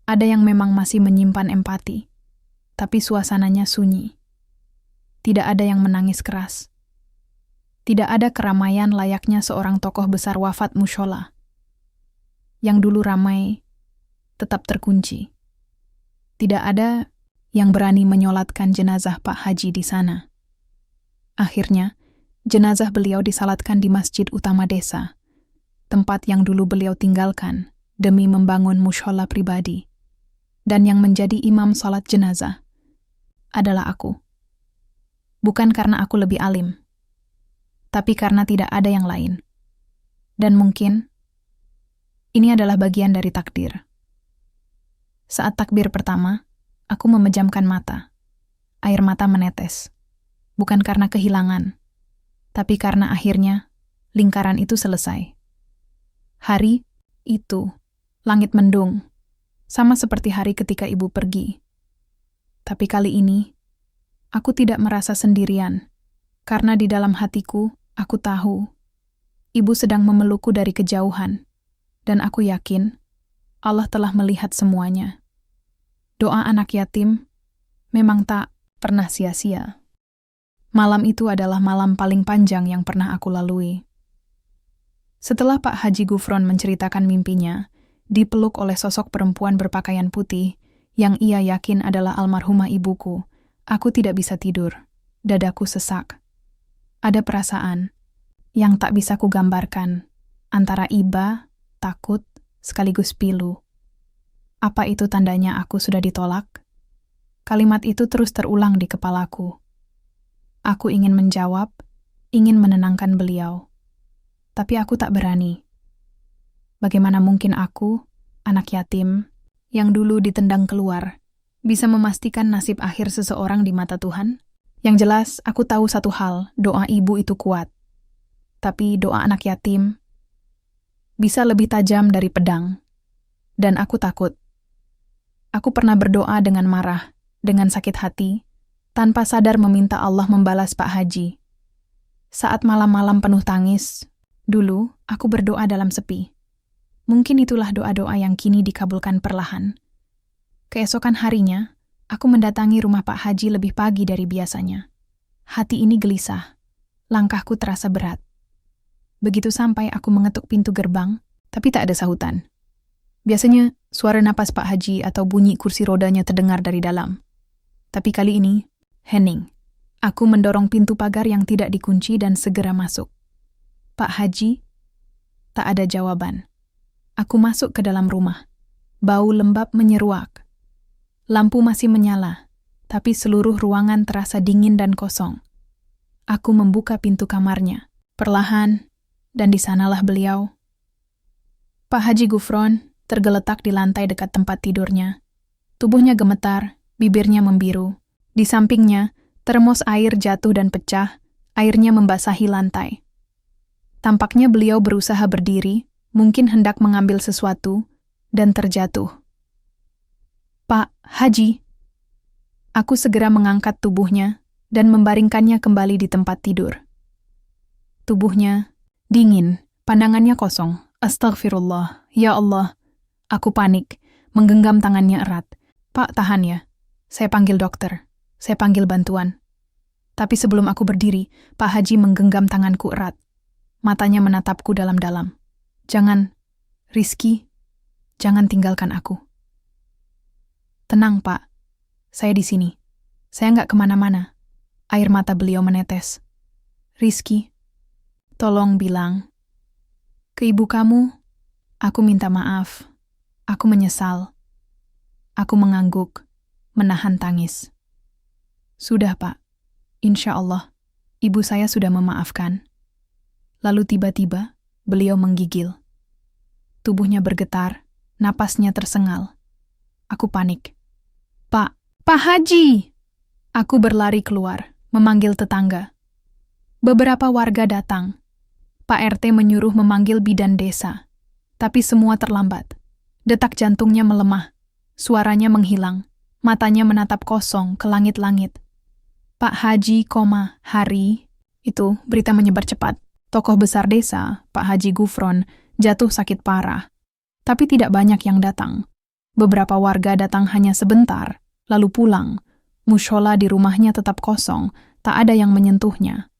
Ada yang memang masih menyimpan empati. Tapi suasananya sunyi. Tidak ada yang menangis keras. Tidak ada keramaian layaknya seorang tokoh besar wafat mushola. Yang dulu ramai, tetap terkunci. Tidak ada yang berani menyolatkan jenazah Pak Haji di sana. Akhirnya, jenazah beliau disalatkan di masjid utama desa, tempat yang dulu beliau tinggalkan demi membangun mushola pribadi. Dan yang menjadi imam salat jenazah adalah aku. Bukan karena aku lebih alim, tapi karena tidak ada yang lain. Dan mungkin, ini adalah bagian dari takdir. Saat takbir pertama, aku memejamkan mata. Air mata menetes. Bukan karena kehilangan, tapi karena akhirnya lingkaran itu selesai. Hari itu, langit mendung, sama seperti hari ketika ibu pergi. Tapi kali ini, aku tidak merasa sendirian, karena di dalam hatiku, aku tahu, ibu sedang memelukku dari kejauhan, dan aku yakin Allah telah melihat semuanya. Doa anak yatim memang tak pernah sia-sia. Malam itu adalah malam paling panjang yang pernah aku lalui. Setelah Pak Haji Gufron menceritakan mimpinya, dipeluk oleh sosok perempuan berpakaian putih yang ia yakin adalah almarhumah ibuku, aku tidak bisa tidur. Dadaku sesak. Ada perasaan yang tak bisa kugambarkan, antara iba, takut, sekaligus pilu. Apa itu tandanya aku sudah ditolak? Kalimat itu terus terulang di kepalaku. Aku ingin menjawab, ingin menenangkan beliau. Tapi aku tak berani. Bagaimana mungkin aku, anak yatim, yang dulu ditendang keluar, bisa memastikan nasib akhir seseorang di mata Tuhan? Yang jelas, aku tahu satu hal, doa ibu itu kuat. Tapi doa anak yatim bisa lebih tajam dari pedang. Dan aku takut. Aku pernah berdoa dengan marah, dengan sakit hati, tanpa sadar meminta Allah membalas Pak Haji. Saat malam-malam penuh tangis, dulu aku berdoa dalam sepi. Mungkin itulah doa-doa yang kini dikabulkan perlahan. Keesokan harinya, aku mendatangi rumah Pak Haji lebih pagi dari biasanya. Hati ini gelisah, langkahku terasa berat. Begitu sampai aku mengetuk pintu gerbang, tapi tak ada sahutan. Biasanya, suara napas Pak Haji atau bunyi kursi rodanya terdengar dari dalam. Tapi kali ini, hening. Aku mendorong pintu pagar yang tidak dikunci dan segera masuk. Pak Haji, tak ada jawaban. Aku masuk ke dalam rumah. Bau lembab menyeruak. Lampu masih menyala, tapi seluruh ruangan terasa dingin dan kosong. Aku membuka pintu kamarnya, perlahan, dan di sanalah beliau. Pak Haji Gufron tergeletak di lantai dekat tempat tidurnya. Tubuhnya gemetar, bibirnya membiru. Di sampingnya, termos air jatuh dan pecah, airnya membasahi lantai. Tampaknya beliau berusaha berdiri, mungkin hendak mengambil sesuatu, dan terjatuh. Pak Haji. Aku segera mengangkat tubuhnya dan membaringkannya kembali di tempat tidur. Tubuhnya dingin, pandangannya kosong. Astagfirullah, ya Allah. Aku panik, menggenggam tangannya erat. Pak, tahan ya. Saya panggil dokter. Saya panggil bantuan. Tapi sebelum aku berdiri, Pak Haji menggenggam tanganku erat. Matanya menatapku dalam-dalam. Jangan, Rizky, jangan tinggalkan aku. Tenang, Pak. Saya di sini. Saya nggak kemana-mana. Air mata beliau menetes. Rizky, tolong bilang. Ke ibu kamu, aku minta maaf. Aku menyesal. Aku mengangguk, menahan tangis. Sudah, Pak. Insya Allah, ibu saya sudah memaafkan. Lalu tiba-tiba, beliau menggigil. Tubuhnya bergetar, napasnya tersengal. Aku panik. Pak Haji! Aku berlari keluar, memanggil tetangga. Beberapa warga datang. Pak RT menyuruh memanggil bidan desa. Tapi semua terlambat. Detak jantungnya melemah. Suaranya menghilang. Matanya menatap kosong ke langit-langit. Pak Haji, Hari. Itu berita menyebar cepat. Tokoh besar desa, Pak Haji Gufron, jatuh sakit parah. Tapi tidak banyak yang datang. Beberapa warga datang hanya sebentar, lalu pulang. Mushola di rumahnya tetap kosong, tak ada yang menyentuhnya.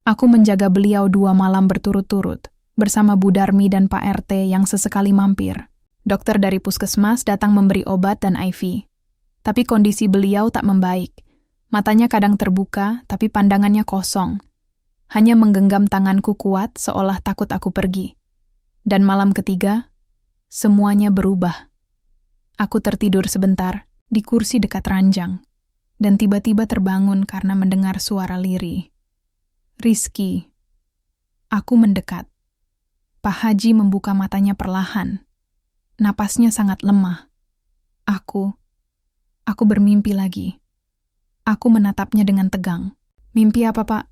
Aku menjaga beliau 2 malam berturut-turut, bersama Bu Darmi dan Pak RT yang sesekali mampir. Dokter dari puskesmas datang memberi obat dan IV. Tapi kondisi beliau tak membaik. Matanya kadang terbuka, tapi pandangannya kosong. Hanya menggenggam tanganku kuat seolah takut aku pergi. Dan malam ketiga, semuanya berubah. Aku tertidur sebentar di kursi dekat ranjang, dan tiba-tiba terbangun karena mendengar suara lirih. Rizky. Aku mendekat. Pak Haji membuka matanya perlahan. Napasnya sangat lemah. Aku bermimpi lagi. Aku menatapnya dengan tegang. Mimpi apa, Pak?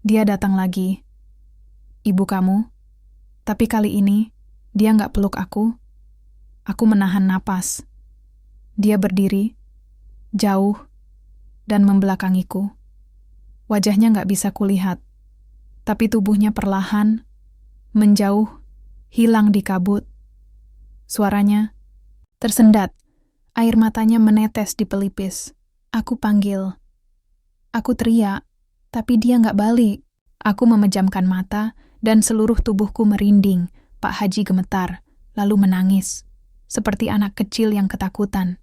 Dia datang lagi. Ibu kamu? Tapi kali ini, dia nggak peluk aku. Aku menahan napas. Dia berdiri, jauh, dan membelakangiku. Wajahnya nggak bisa kulihat, tapi tubuhnya perlahan, menjauh, hilang di kabut. Suaranya tersendat, air matanya menetes di pelipis. Aku panggil. Aku teriak, tapi dia nggak balik. Aku memejamkan mata, dan seluruh tubuhku merinding. Pak Haji gemetar, lalu menangis. Seperti anak kecil yang ketakutan.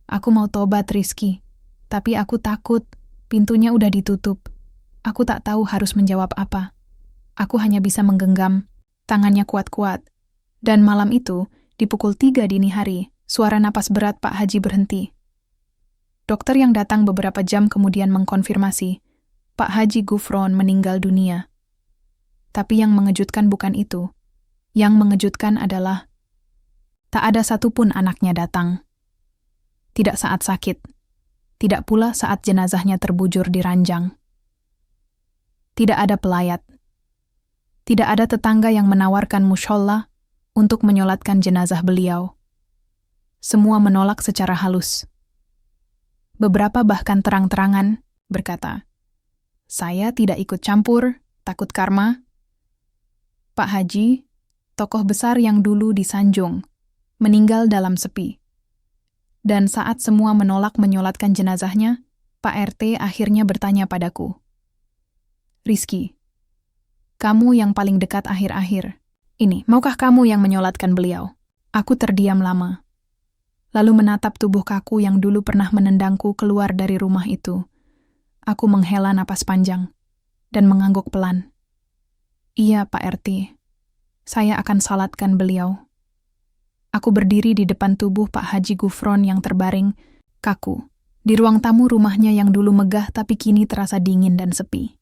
Aku mau tobat, Rizky. Tapi aku takut, pintunya udah ditutup. Aku tak tahu harus menjawab apa. Aku hanya bisa menggenggam, tangannya kuat-kuat. Dan malam itu, di pukul 3 dini hari, suara napas berat Pak Haji berhenti. Dokter yang datang beberapa jam kemudian mengkonfirmasi, Pak Haji Gufron meninggal dunia. Tapi yang mengejutkan bukan itu. Yang mengejutkan adalah, tak ada satupun anaknya datang. Tidak saat sakit. Tidak pula saat jenazahnya terbujur di ranjang. Tidak ada pelayat. Tidak ada tetangga yang menawarkan musholla untuk menyolatkan jenazah beliau. Semua menolak secara halus. Beberapa bahkan terang-terangan berkata, saya tidak ikut campur, takut karma. Pak Haji, tokoh besar yang dulu disanjung, meninggal dalam sepi. Dan saat semua menolak menyolatkan jenazahnya, Pak RT akhirnya bertanya padaku, Rizky, kamu yang paling dekat akhir-akhir, ini, maukah kamu yang menyolatkan beliau? Aku terdiam lama. Lalu menatap tubuh kaku yang dulu pernah menendangku keluar dari rumah itu. Aku menghela napas panjang dan mengangguk pelan. Iya, Pak RT. Saya akan salatkan beliau. Aku berdiri di depan tubuh Pak Haji Gufron yang terbaring, kaku, di ruang tamu rumahnya yang dulu megah tapi kini terasa dingin dan sepi.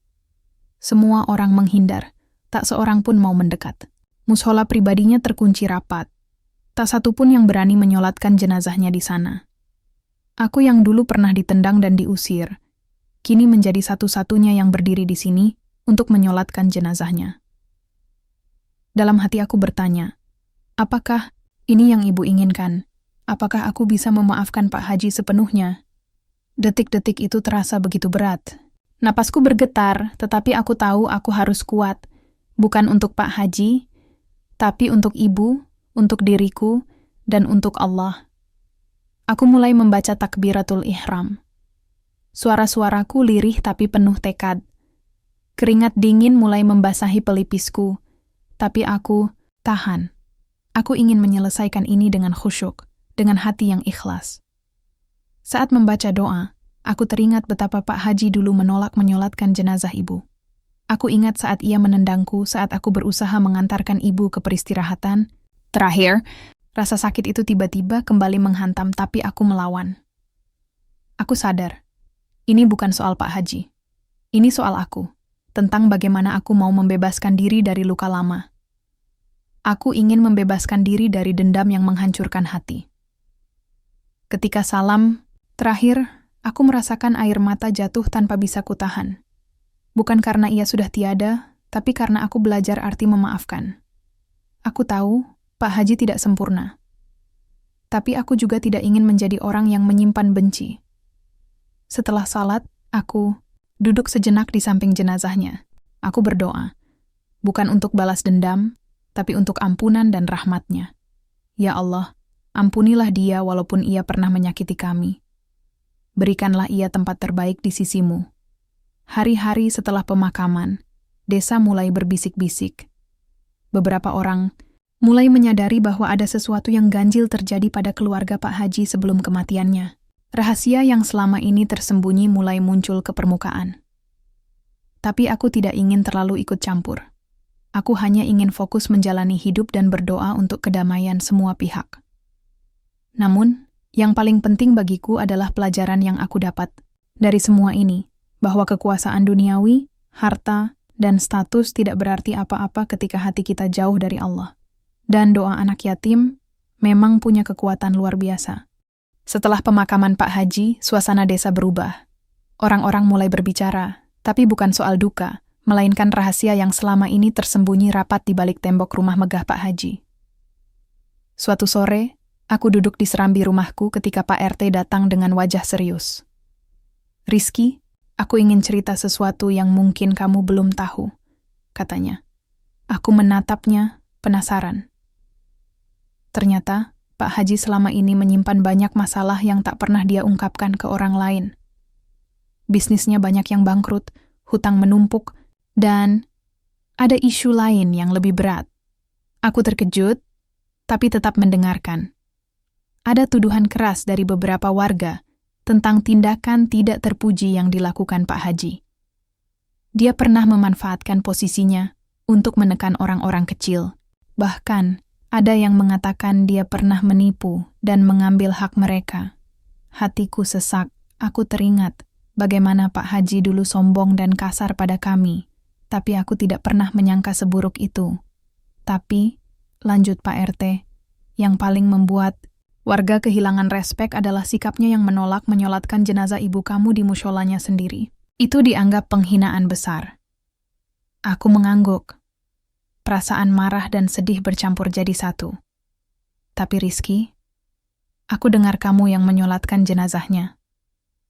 Semua orang menghindar, tak seorang pun mau mendekat. Mushola pribadinya terkunci rapat. Tak satu pun yang berani menyolatkan jenazahnya di sana. Aku yang dulu pernah ditendang dan diusir, kini menjadi satu-satunya yang berdiri di sini untuk menyolatkan jenazahnya. Dalam hati aku bertanya, apakah ini yang ibu inginkan? Apakah aku bisa memaafkan Pak Haji sepenuhnya? Detik-detik itu terasa begitu berat. Napasku bergetar, tetapi aku tahu aku harus kuat. Bukan untuk Pak Haji, tapi untuk ibu, untuk diriku, dan untuk Allah. Aku mulai membaca takbiratul ihram. Suara-suaraku lirih tapi penuh tekad. Keringat dingin mulai membasahi pelipisku, tapi aku tahan. Aku ingin menyelesaikan ini dengan khusyuk, dengan hati yang ikhlas. Saat membaca doa, aku teringat betapa Pak Haji dulu menolak menyolatkan jenazah ibu. Aku ingat saat ia menendangku saat aku berusaha mengantarkan ibu ke peristirahatan. Terakhir, rasa sakit itu tiba-tiba kembali menghantam tapi aku melawan. Aku sadar, ini bukan soal Pak Haji. Ini soal aku, tentang bagaimana aku mau membebaskan diri dari luka lama. Aku ingin membebaskan diri dari dendam yang menghancurkan hati. Ketika salam, terakhir, aku merasakan air mata jatuh tanpa bisa kutahan. Bukan karena ia sudah tiada, tapi karena aku belajar arti memaafkan. Aku tahu, Pak Haji tidak sempurna. Tapi aku juga tidak ingin menjadi orang yang menyimpan benci. Setelah salat, aku duduk sejenak di samping jenazahnya. Aku berdoa, bukan untuk balas dendam, tapi untuk ampunan dan rahmat-Nya. Ya Allah, ampunilah dia walaupun ia pernah menyakiti kami. Berikanlah ia tempat terbaik di sisi-Mu. Hari-hari setelah pemakaman, desa mulai berbisik-bisik. Beberapa orang mulai menyadari bahwa ada sesuatu yang ganjil terjadi pada keluarga Pak Haji sebelum kematiannya. Rahasia yang selama ini tersembunyi mulai muncul ke permukaan. Tapi aku tidak ingin terlalu ikut campur. Aku hanya ingin fokus menjalani hidup dan berdoa untuk kedamaian semua pihak. Namun, yang paling penting bagiku adalah pelajaran yang aku dapat dari semua ini, bahwa kekuasaan duniawi, harta, dan status tidak berarti apa-apa ketika hati kita jauh dari Allah. Dan doa anak yatim memang punya kekuatan luar biasa. Setelah pemakaman Pak Haji, suasana desa berubah. Orang-orang mulai berbicara, tapi bukan soal duka, melainkan rahasia yang selama ini tersembunyi rapat di balik tembok rumah megah Pak Haji. Suatu sore, aku duduk di serambi rumahku ketika Pak RT datang dengan wajah serius. Rizky, aku ingin cerita sesuatu yang mungkin kamu belum tahu, katanya. Aku menatapnya, penasaran. Ternyata, Pak Haji selama ini menyimpan banyak masalah yang tak pernah dia ungkapkan ke orang lain. Bisnisnya banyak yang bangkrut, hutang menumpuk, dan ada isu lain yang lebih berat. Aku terkejut, tapi tetap mendengarkan. Ada tuduhan keras dari beberapa warga tentang tindakan tidak terpuji yang dilakukan Pak Haji. Dia pernah memanfaatkan posisinya untuk menekan orang-orang kecil. Bahkan, ada yang mengatakan dia pernah menipu dan mengambil hak mereka. Hatiku sesak, aku teringat bagaimana Pak Haji dulu sombong dan kasar pada kami. Tapi aku tidak pernah menyangka seburuk itu. Tapi, lanjut Pak RT, yang paling membuat warga kehilangan respek adalah sikapnya yang menolak menyolatkan jenazah ibu kamu di musholanya sendiri. Itu dianggap penghinaan besar. Aku mengangguk. Perasaan marah dan sedih bercampur jadi satu. Tapi Rizky, aku dengar kamu yang menyolatkan jenazahnya.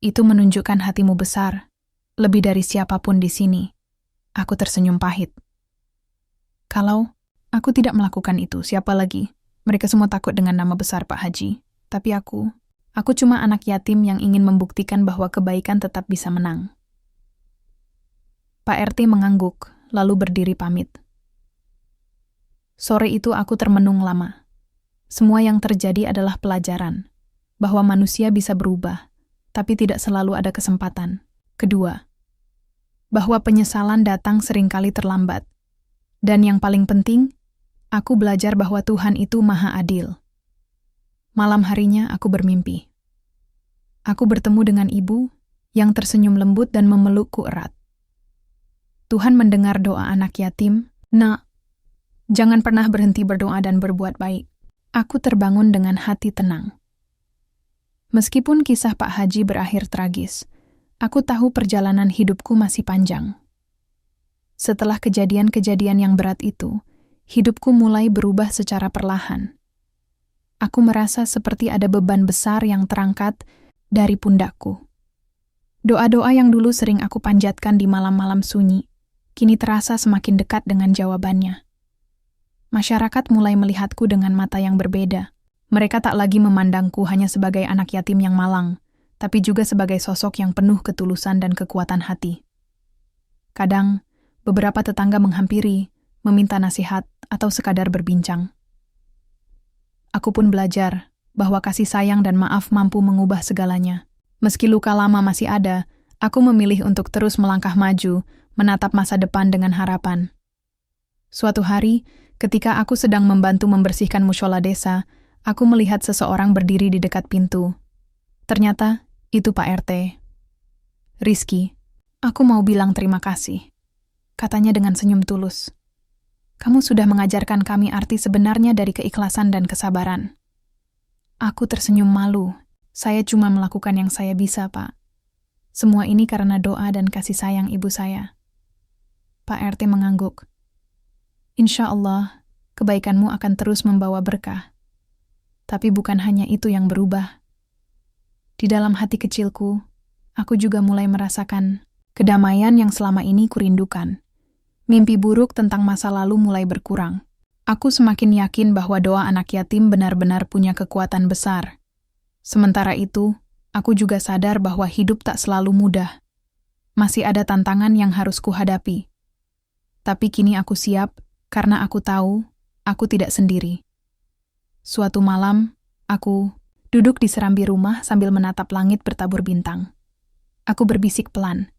Itu menunjukkan hatimu besar, lebih dari siapapun di sini. Aku tersenyum pahit. Kalau aku tidak melakukan itu, siapa lagi? Mereka semua takut dengan nama besar Pak Haji. Tapi aku cuma anak yatim yang ingin membuktikan bahwa kebaikan tetap bisa menang. Pak RT mengangguk, lalu berdiri pamit. Sore itu aku termenung lama. Semua yang terjadi adalah pelajaran, bahwa manusia bisa berubah, tapi tidak selalu ada kesempatan. Kedua, bahwa penyesalan datang seringkali terlambat. Dan yang paling penting, aku belajar bahwa Tuhan itu Maha Adil. Malam harinya aku bermimpi. Aku bertemu dengan ibu yang tersenyum lembut dan memelukku erat. Tuhan mendengar doa anak yatim. Nak, jangan pernah berhenti berdoa dan berbuat baik. Aku terbangun dengan hati tenang. Meskipun kisah Pak Haji berakhir tragis, aku tahu perjalanan hidupku masih panjang. Setelah kejadian-kejadian yang berat itu, hidupku mulai berubah secara perlahan. Aku merasa seperti ada beban besar yang terangkat dari pundakku. Doa-doa yang dulu sering aku panjatkan di malam-malam sunyi, kini terasa semakin dekat dengan jawabannya. Masyarakat mulai melihatku dengan mata yang berbeda. Mereka tak lagi memandangku hanya sebagai anak yatim yang malang, tapi juga sebagai sosok yang penuh ketulusan dan kekuatan hati. Kadang, beberapa tetangga menghampiri, meminta nasihat, atau sekadar berbincang. Aku pun belajar bahwa kasih sayang dan maaf mampu mengubah segalanya. Meski luka lama masih ada, aku memilih untuk terus melangkah maju, menatap masa depan dengan harapan. Suatu hari, ketika aku sedang membantu membersihkan mushola desa, aku melihat seseorang berdiri di dekat pintu. Ternyata, itu Pak RT. Rizky, aku mau bilang terima kasih. Katanya dengan senyum tulus. Kamu sudah mengajarkan kami arti sebenarnya dari keikhlasan dan kesabaran. Aku tersenyum malu. Saya cuma melakukan yang saya bisa, Pak. Semua ini karena doa dan kasih sayang ibu saya. Pak RT mengangguk. Insya Allah, kebaikanmu akan terus membawa berkah. Tapi bukan hanya itu yang berubah. Di dalam hati kecilku, aku juga mulai merasakan kedamaian yang selama ini kurindukan. Mimpi buruk tentang masa lalu mulai berkurang. Aku semakin yakin bahwa doa anak yatim benar-benar punya kekuatan besar. Sementara itu, aku juga sadar bahwa hidup tak selalu mudah. Masih ada tantangan yang harus kuhadapi. Tapi kini aku siap, karena aku tahu, aku tidak sendiri. Suatu malam, aku duduk di serambi rumah sambil menatap langit bertabur bintang. Aku berbisik pelan.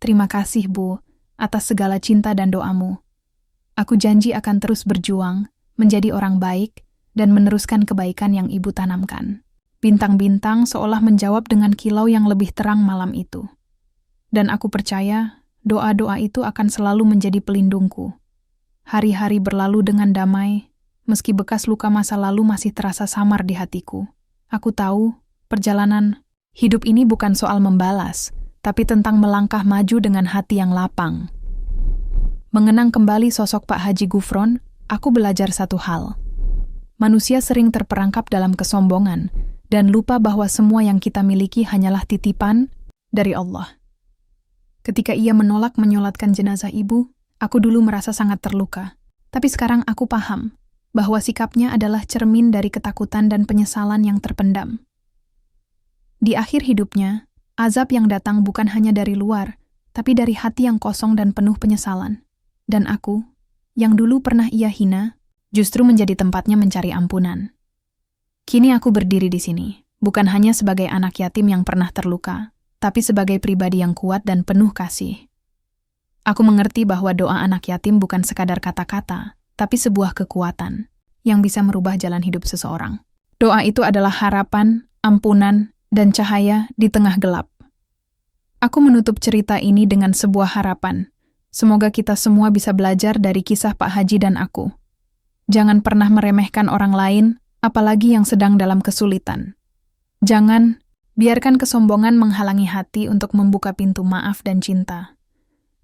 Terima kasih, Bu, atas segala cinta dan doamu. Aku janji akan terus berjuang, menjadi orang baik, dan meneruskan kebaikan yang Ibu tanamkan. Bintang-bintang seolah menjawab dengan kilau yang lebih terang malam itu. Dan aku percaya, doa-doa itu akan selalu menjadi pelindungku. Hari-hari berlalu dengan damai, meski bekas luka masa lalu masih terasa samar di hatiku. Aku tahu, perjalanan hidup ini bukan soal membalas, tapi tentang melangkah maju dengan hati yang lapang. Mengenang kembali sosok Pak Haji Gufron, aku belajar satu hal. Manusia sering terperangkap dalam kesombongan, dan lupa bahwa semua yang kita miliki hanyalah titipan dari Allah. Ketika ia menolak menyolatkan jenazah ibu, aku dulu merasa sangat terluka. Tapi sekarang aku paham bahwa sikapnya adalah cermin dari ketakutan dan penyesalan yang terpendam. Di akhir hidupnya, azab yang datang bukan hanya dari luar, tapi dari hati yang kosong dan penuh penyesalan. Dan aku, yang dulu pernah ia hina, justru menjadi tempatnya mencari ampunan. Kini aku berdiri di sini, bukan hanya sebagai anak yatim yang pernah terluka, tapi sebagai pribadi yang kuat dan penuh kasih. Aku mengerti bahwa doa anak yatim bukan sekadar kata-kata, tapi sebuah kekuatan yang bisa merubah jalan hidup seseorang. Doa itu adalah harapan, ampunan, dan cahaya di tengah gelap. Aku menutup cerita ini dengan sebuah harapan. Semoga kita semua bisa belajar dari kisah Pak Haji dan aku. Jangan pernah meremehkan orang lain, apalagi yang sedang dalam kesulitan. Jangan biarkan kesombongan menghalangi hati untuk membuka pintu maaf dan cinta.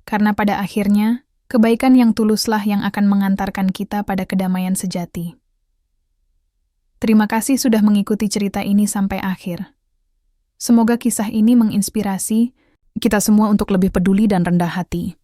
Karena pada akhirnya, kebaikan yang tuluslah yang akan mengantarkan kita pada kedamaian sejati. Terima kasih sudah mengikuti cerita ini sampai akhir. Semoga kisah ini menginspirasi kita semua untuk lebih peduli dan rendah hati.